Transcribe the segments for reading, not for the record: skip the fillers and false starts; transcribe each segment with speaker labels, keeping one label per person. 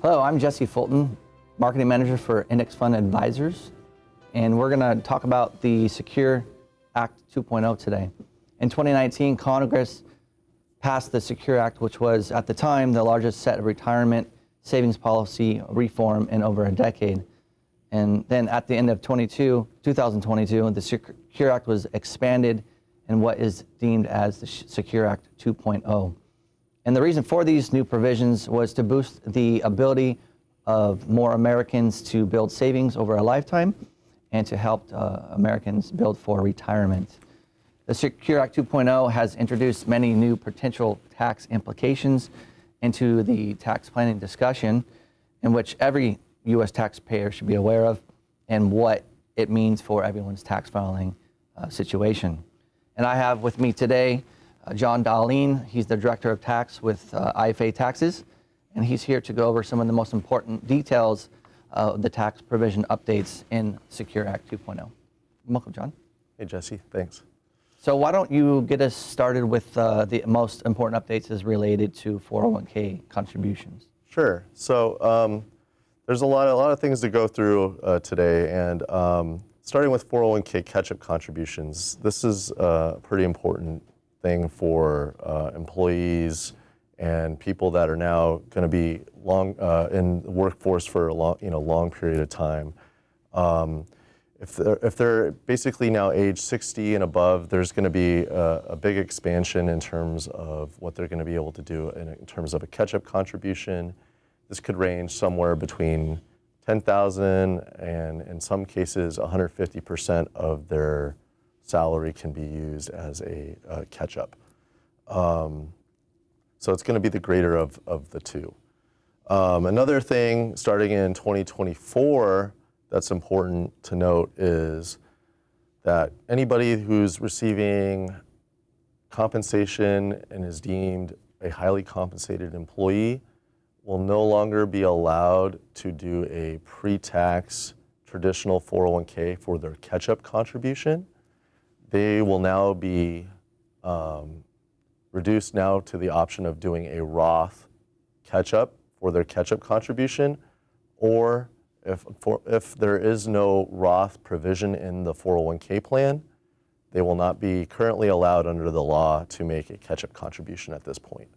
Speaker 1: Hello, I'm Jesse Fulton, Marketing Manager for Index Fund Advisors, and we're going to talk about the Secure Act 2.0 today. In 2019, Congress passed the Secure Act, which was at the time the largest set of retirement savings policy reform in over a decade. And then at the end of 2022, the Secure Act was expanded in what is deemed as the Secure Act 2.0. And the reason for these new provisions was to boost the ability of more Americans to build savings over a lifetime and to help Americans build for retirement. The Secure Act 2.0 has introduced many new potential tax implications into the tax planning discussion, in which every U.S. taxpayer should be aware of and what it means for everyone's tax filing situation. And I have with me today John Dahlin. He's the Director of Tax with IFA Taxes, and he's here to go over some of the most important details of the tax provision updates in Secure Act 2.0. Welcome, John.
Speaker 2: Hey, Jesse, thanks.
Speaker 1: So why don't you get us started with the most important updates as related to 401k contributions?
Speaker 2: Sure. So there's a lot of things to go through today, and starting with 401k catch-up contributions. This is a pretty important thing for employees and people that are now going to be in the workforce for a long period of time. If they're basically now age 60 and above, there's going to be a big expansion in terms of what they're going to be able to do in terms of a catch-up contribution. This could range somewhere between $10,000 and in some cases 150% of their salary can be used as a catch-up. So it's going to be the greater of the two. Another thing starting in 2024 that's important to note is that anybody who's receiving compensation and is deemed a highly compensated employee will no longer be allowed to do a pre-tax traditional 401k for their catch-up contribution. They will now be reduced now to the option of doing a Roth catch-up for their catch-up contribution, or if there is no Roth provision in the 401k plan, they will not be currently allowed under the law to make a catch-up contribution at this point.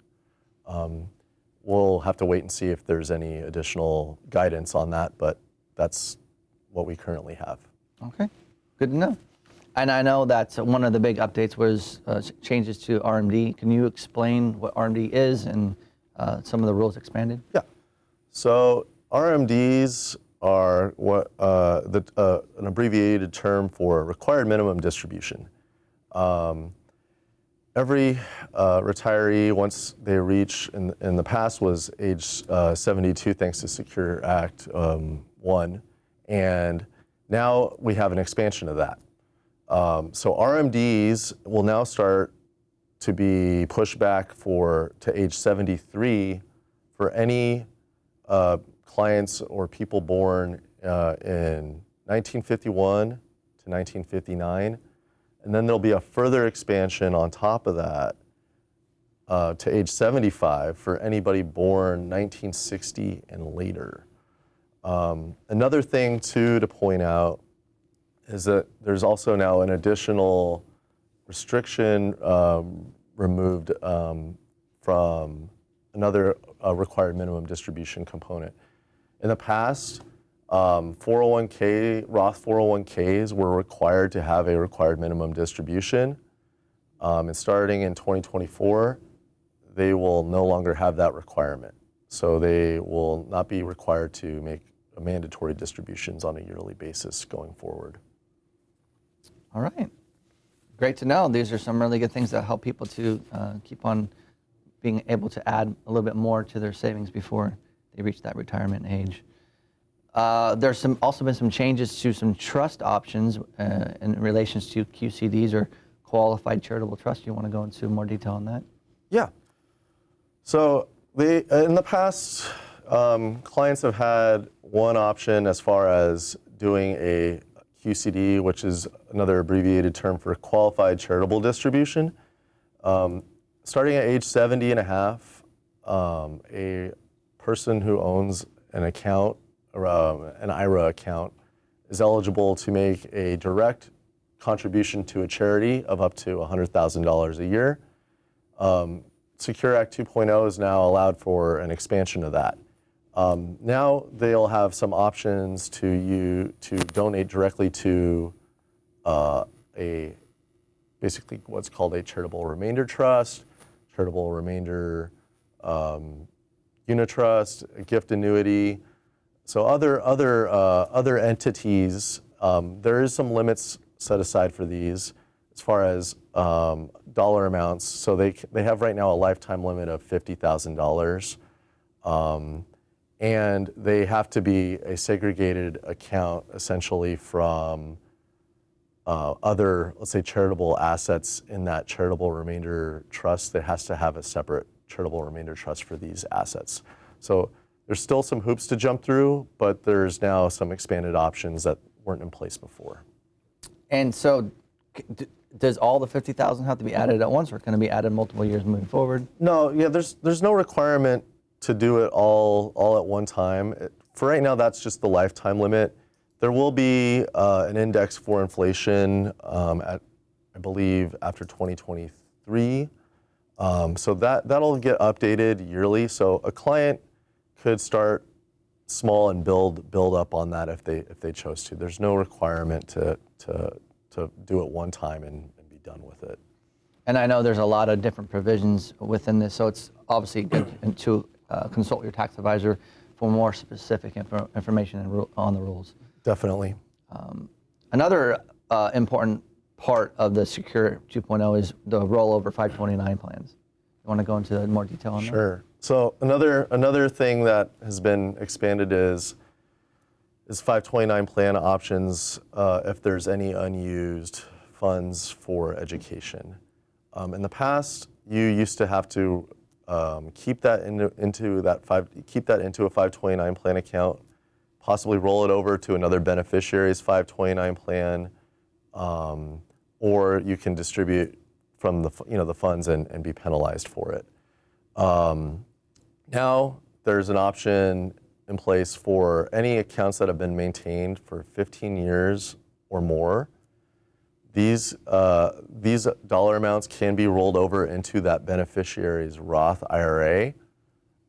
Speaker 2: We'll have to wait and see if there's any additional guidance on that, but that's what we currently have.
Speaker 1: Okay, good to know. And I know that one of the big updates was changes to RMD. Can you explain what RMD is and some of the rules expanded?
Speaker 2: Yeah. So RMDs are what an abbreviated term for required minimum distribution. Every retiree, once they reach, in the past was age 72 thanks to Secure Act 1, and now we have an expansion of that. So RMDs will now start to be pushed back to age 73 for any clients or people born in 1951 to 1959. And then there'll be a further expansion on top of that to age 75 for anybody born 1960 and later. Another thing too to point out is that there's also now an additional restriction removed from another required minimum distribution component. In the past, 401k, Roth 401ks were required to have a required minimum distribution. And starting in 2024, they will no longer have that requirement. So they will not be required to make mandatory distributions on a yearly basis going forward.
Speaker 1: All right. Great to know. These are some really good things that help people to keep on being able to add a little bit more to their savings before they reach that retirement age. There's also been some changes to some trust options in relations to QCDs or qualified charitable trust. You want to go into more detail on that?
Speaker 2: Yeah. So in the past, clients have had one option as far as doing a QCD, which is another abbreviated term for qualified charitable distribution. Starting at age 70 and a half, a person who owns an account, or an IRA account, is eligible to make a direct contribution to a charity of up to $100,000 a year. Secure Act 2.0 is now allowed for an expansion of that. Now they'll have some options to donate directly to basically what's called a charitable remainder trust, charitable remainder unitrust, a gift annuity. So other entities, there is some limits set aside for these as far as dollar amounts. So they have right now a lifetime limit of $50,000. And they have to be a segregated account essentially from other, let's say, charitable assets in that charitable remainder trust that has to have a separate charitable remainder trust for these assets. So there's still some hoops to jump through, but there's now some expanded options that weren't in place before.
Speaker 1: And so does all the 50,000 have to be added at once, or can it be added multiple years moving forward?
Speaker 2: No, yeah, there's no requirement to do it all at one time. For right now, that's just the lifetime limit. There will be an index for inflation I believe, after 2023. So that'll get updated yearly. So a client could start small and build up on that if they chose to. There's no requirement to do it one time and be done with it.
Speaker 1: And I know there's a lot of different provisions within this, so it's obviously good to consult your tax advisor for more specific information on the rules.
Speaker 2: Definitely.
Speaker 1: Another important part of the Secure 2.0 is the rollover 529 plans. You want to go into more detail on that?
Speaker 2: Sure. So another thing that has been expanded is 529 plan options if there's any unused funds for education. In the past, you used to have to keep that into a 529 plan account, possibly roll it over to another beneficiary's 529 plan, or you can distribute from the funds and be penalized for it. Now there's an option in place for any accounts that have been maintained for 15 years or more. These dollar amounts can be rolled over into that beneficiary's Roth IRA,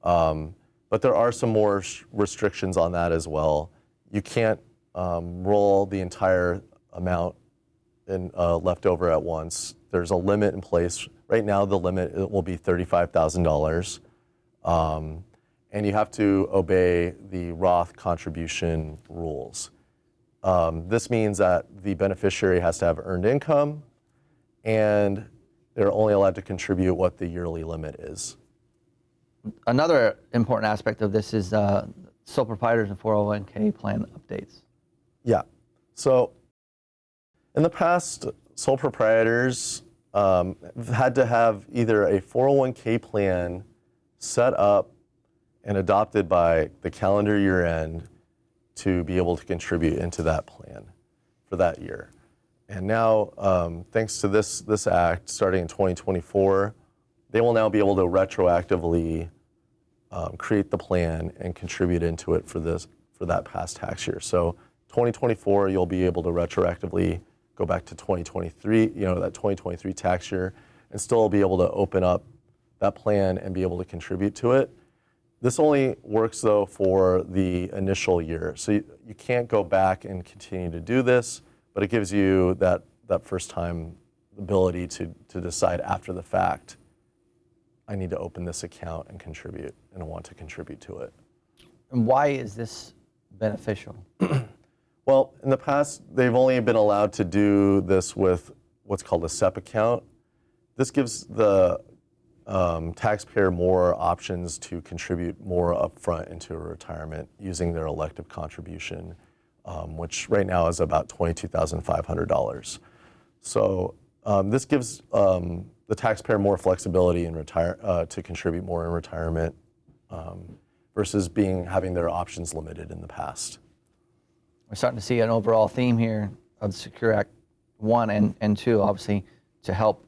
Speaker 2: but there are some more restrictions on that as well. You can't roll the entire amount left over at once. There's a limit in place. Right now, the limit will be $35,000, and you have to obey the Roth contribution rules. This means that the beneficiary has to have earned income, and they're only allowed to contribute what the yearly limit is.
Speaker 1: Another important aspect of this is sole proprietors and 401k plan updates.
Speaker 2: Yeah. So in the past, sole proprietors had to have either a 401k plan set up and adopted by the calendar year end to be able to contribute into that plan for that year. And now, thanks to this act, starting in 2024, they will now be able to retroactively create the plan and contribute into it for that past tax year. So 2024, you'll be able to retroactively go back to 2023, that 2023 tax year, and still be able to open up that plan and be able to contribute to it. This only works, though, for the initial year. So you can't go back and continue to do this, but it gives you that first time ability to decide after the fact, I need to open this account and contribute, and I want to contribute to it.
Speaker 1: And why is this beneficial?
Speaker 2: Well, in the past, they've only been allowed to do this with what's called a SEP account. This gives the taxpayer more options to contribute more upfront into a retirement using their elective contribution, which right now is about $22,500. So this gives the taxpayer more flexibility to contribute more in retirement versus having their options limited in the past.
Speaker 1: We're starting to see an overall theme here of the Secure Act 1 and 2, obviously, to help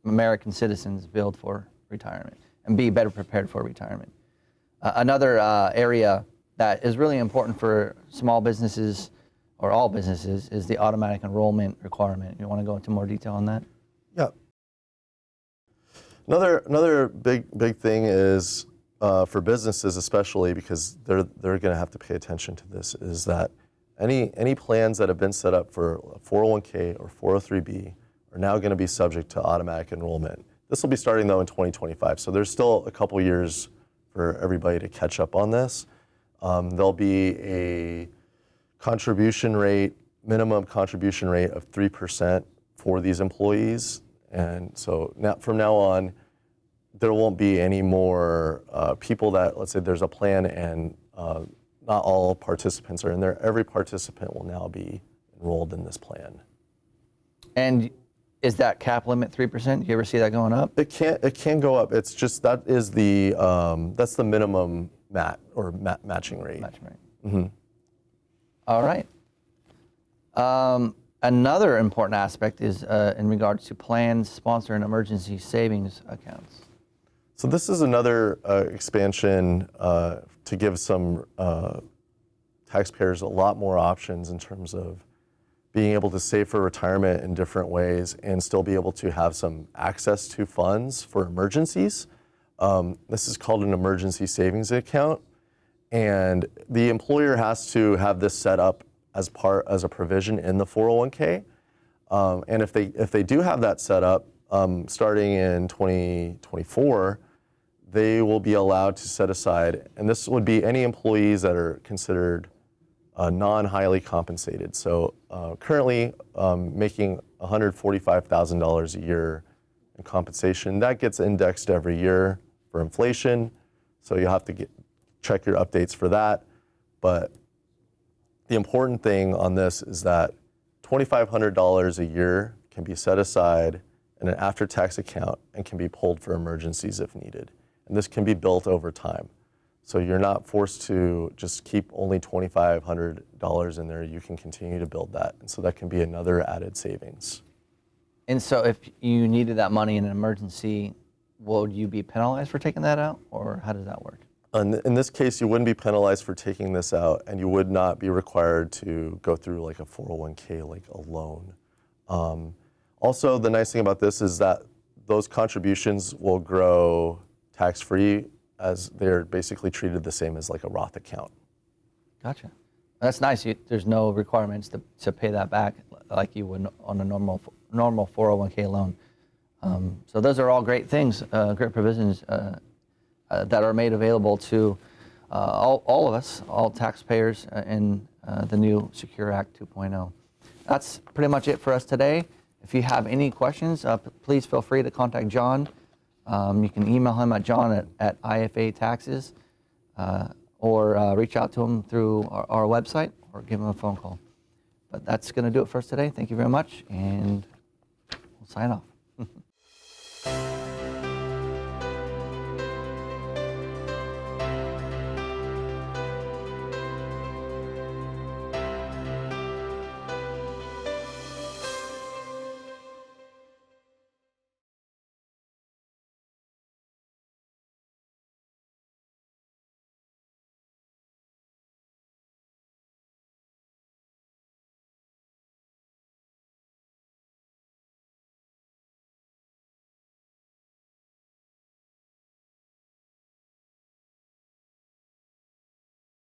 Speaker 1: American citizens build for retirement and be better prepared for retirement. Another area that is really important for small businesses or all businesses is the automatic enrollment requirement. You want to go into more detail on that?
Speaker 2: Yeah. Another big thing is for businesses, especially because they're going to have to pay attention to this, is that any plans that have been set up for 401k or 403b are now going to be subject to automatic enrollment. This will be starting though in 2025, so there's still a couple years for everybody to catch up on this. There'll be a minimum contribution rate of 3% for these employees. And so from now on, there won't be any more people that, let's say there's a plan and not all participants are in there. Every participant will now be enrolled in this plan.
Speaker 1: And is that cap limit 3%? Do you ever see that going up?
Speaker 2: It can go up. It's just that's the minimum matching rate.
Speaker 1: Matching rate.
Speaker 2: Mm-hmm.
Speaker 1: All right. Another important aspect is in regards to plans, sponsor, and emergency savings accounts.
Speaker 2: So this is another expansion to give some taxpayers a lot more options in terms of being able to save for retirement in different ways and still be able to have some access to funds for emergencies. This is called an emergency savings account, and the employer has to have this set up as a provision in the 401k. And if they do have that set up, starting in 2024, they will be allowed to set aside, and this would be any employees that are considered non-highly compensated. So currently making $145,000 a year in compensation, that gets indexed every year for inflation. So you have to check your updates for that. But the important thing on this is that $2,500 a year can be set aside in an after-tax account and can be pulled for emergencies if needed. And this can be built over time. So you're not forced to just keep only $2,500 in there. You can continue to build that. And so that can be another added savings.
Speaker 1: And so if you needed that money in an emergency, would you be penalized for taking that out, or how does that work?
Speaker 2: In this case, you wouldn't be penalized for taking this out, and you would not be required to go through like a 401k, like a loan. Also, the nice thing about this is that those contributions will grow tax-free, as they're basically treated the same as like a Roth account.
Speaker 1: Gotcha. That's nice. There's no requirements to pay that back like you would on a normal 401k loan. So those are all great things, great provisions that are made available to all of us, all taxpayers in the new Secure Act 2.0. That's pretty much it for us today. If you have any questions, please feel free to contact John. You can email him at john@IFA Taxes, or reach out to him through our website, or give him a phone call. But that's going to do it for us today. Thank you very much, and we'll sign off.